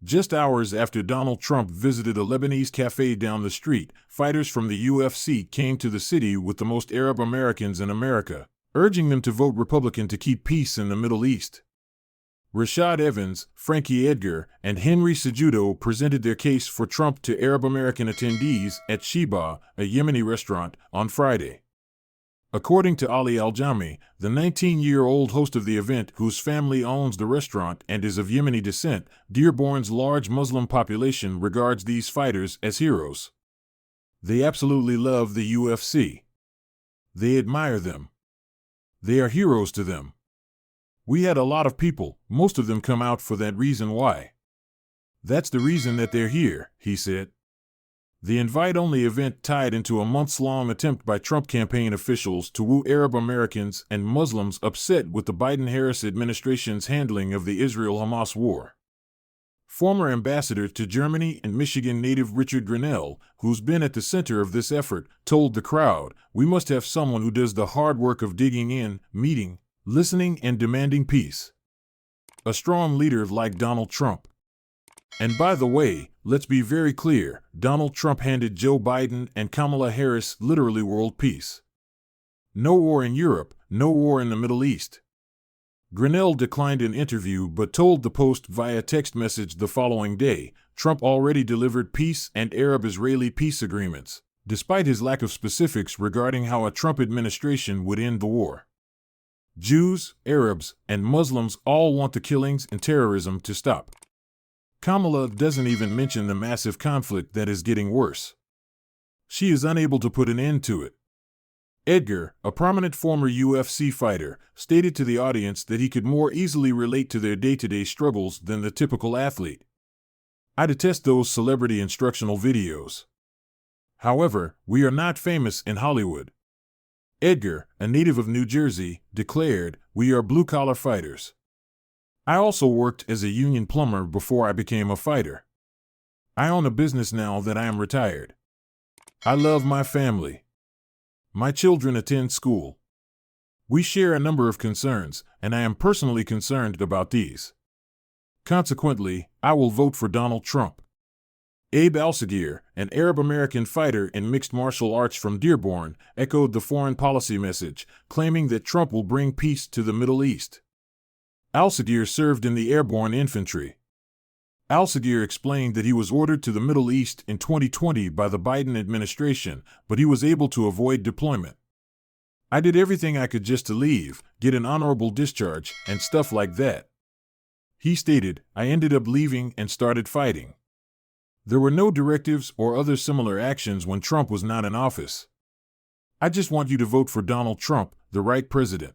Just hours after Donald Trump visited a Lebanese cafe down the street, fighters from the UFC came to the city with the most Arab Americans in America, urging them to vote Republican to keep peace in the Middle East. Rashad Evans, Frankie Edgar, and Henry Cejudo presented their case for Trump to Arab American attendees at Sheba, a Yemeni restaurant, on Friday. According to Ali Al-Jami, the 19-year-old host of the event whose family owns the restaurant and is of Yemeni descent, Dearborn's large Muslim population regards these fighters as heroes. They absolutely love the UFC. They admire them. They are heroes to them. We had a lot of people, most of them come out for that reason why. That's the reason that they're here, he said. The invite-only event tied into a months-long attempt by Trump campaign officials to woo Arab Americans and Muslims upset with the Biden-Harris administration's handling of the Israel-Hamas war. Former ambassador to Germany and Michigan native Richard Grinnell, who's been at the center of this effort, told the crowd, "We must have someone who does the hard work of digging in, meeting, listening, and demanding peace. A strong leader like Donald Trump." And by the way, let's be very clear, Donald Trump handed Joe Biden and Kamala Harris literally world peace. No war in Europe, no war in the Middle East. Grinnell declined an interview but told the Post via text message the following day, Trump already delivered peace and Arab-Israeli peace agreements, despite his lack of specifics regarding how a Trump administration would end the war. Jews, Arabs, and Muslims all want the killings and terrorism to stop. Kamala doesn't even mention the massive conflict that is getting worse. She is unable to put an end to it. Edgar, a prominent former UFC fighter, stated to the audience that he could more easily relate to their day-to-day struggles than the typical athlete. "I detest those celebrity instructional videos. However, we are not famous in Hollywood." Edgar, a native of New Jersey, declared, "We are blue-collar fighters. I also worked as a union plumber before I became a fighter. I own a business now that I am retired. I love my family. My children attend school. We share a number of concerns, and I am personally concerned about these. Consequently, I will vote for Donald Trump." Abe Alsagir, an Arab-American fighter in mixed martial arts from Dearborn, echoed the foreign policy message, claiming that Trump will bring peace to the Middle East. Alsagir served in the airborne infantry. Alsagir explained that he was ordered to the Middle East in 2020 by the Biden administration, but he was able to avoid deployment. "I did everything I could just to leave, get an honorable discharge, and stuff like that." He stated, "I ended up leaving and started fighting. There were no directives or other similar actions when Trump was not in office. I just want you to vote for Donald Trump, the right president."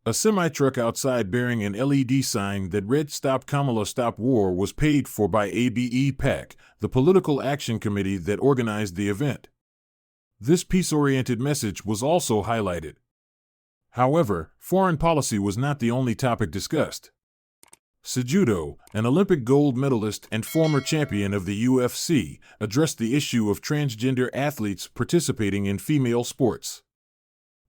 A semi-truck outside bearing an LED sign that read "Stop Kamala, Stop War" was paid for by ABE-PAC, the political action committee that organized the event. This peace-oriented message was also highlighted. However, foreign policy was not the only topic discussed. Cejudo, an Olympic gold medalist and former champion of the UFC, addressed the issue of transgender athletes participating in female sports.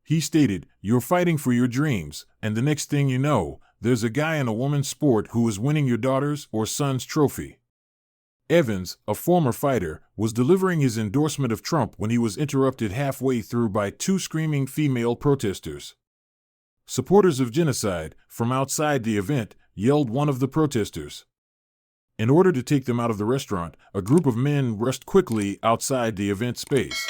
He stated, "You're fighting for your dreams, and the next thing you know, there's a guy in a woman's sport who is winning your daughter's or son's trophy." Evans, a former fighter, was delivering his endorsement of Trump when he was interrupted halfway through by two screaming female protesters. "Supporters of genocide," from outside the event, yelled one of the protesters. In order to take them out of the restaurant, a group of men rushed quickly outside the event space.